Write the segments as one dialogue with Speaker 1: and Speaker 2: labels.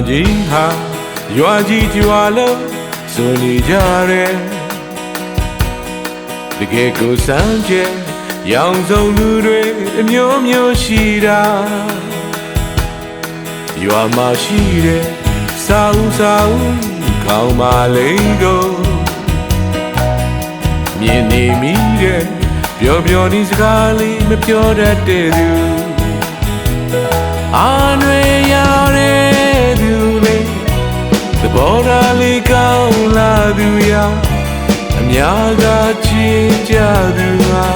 Speaker 1: ကြီးဟာရွာကြီးကြွာလို့ဆိုနေကြတယ်တကယ်ကိုစမ်းကြဲရောင်စုံလူတွေအမျိုးမျိုးရှိတာရွာမှာရှိတဲ့စာဦးခေါင်းမလေးတို့မြင်နေမိတဲ့ပြောနေစကားလေးမပြောတတ်တဲ့သူအာနွေရတဲ့သူလေးသဘောထားလေးကောင်းလာသူရအများကချစ်ကြသူဟာ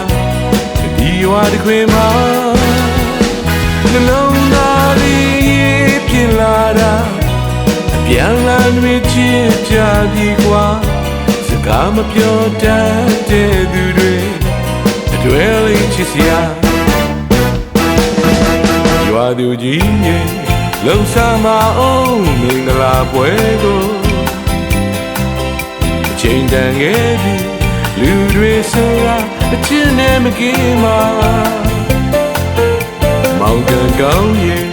Speaker 1: ဒီရွာတစ်ခွင်မှာနှလုံးသားလေးဖြစ်လာတာအပြန်လာတွေချစ်ကြပြီကွာစကားမပြောတတ်တဲ့သူတွေအတွဲလေးချစ်စရာရွာသူကြီးရဲ့လုံစားမအောင်မင်္ဂလာပွဲကိုအချိန်တန်ခဲ့ပြီလူတွေဆိုတာအချင်းနဲ့မကင်းပါမောင်ကန်ကောင်းရဲ့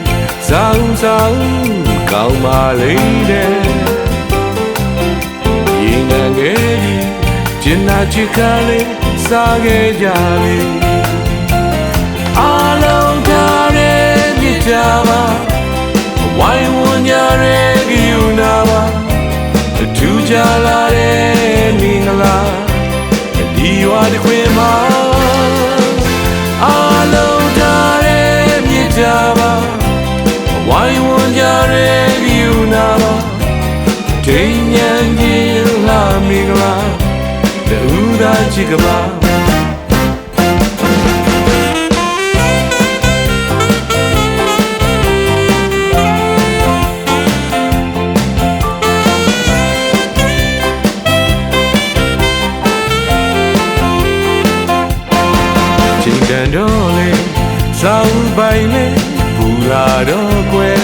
Speaker 1: စောင်းကောင်းပါလေတဲ့ရင်ငယ်ခဲ့ပြီကျင်နာချစ်ကလေးစားခဲ့ကြပြီအားလုံးထားတဲ့မြစ်တာပါဝိုင်းဝန်းကြတဲ့ကယူနာပါထူးကြလာတဲ့မင်္ဂလာဒီရွာတစ်ခွင်မှာအားလုံးထားတဲ့မြစ်တာပါဝိုင်းဝန်းကြတဲ့ကယူနာပါထိန်ညံကြီးလာမင်္ဂလာတူသာချစ်ကပါတော့လေစောင်းပိုင်လေဘူလာတော့ကွယ်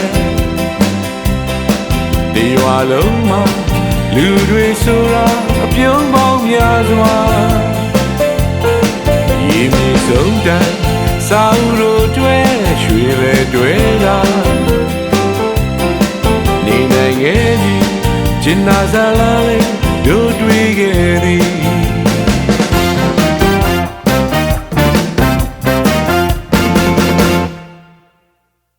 Speaker 1: ဒီရွာလုံးမှာလူတွေဆိုတာအပြုံးပေါင်းများစွာရေမြေဆုံးတန်းစောင်းတို့တွဲရွှေပဲတွဲလာနေနိုင်ရဲ့ကျင်နာစားလာလေ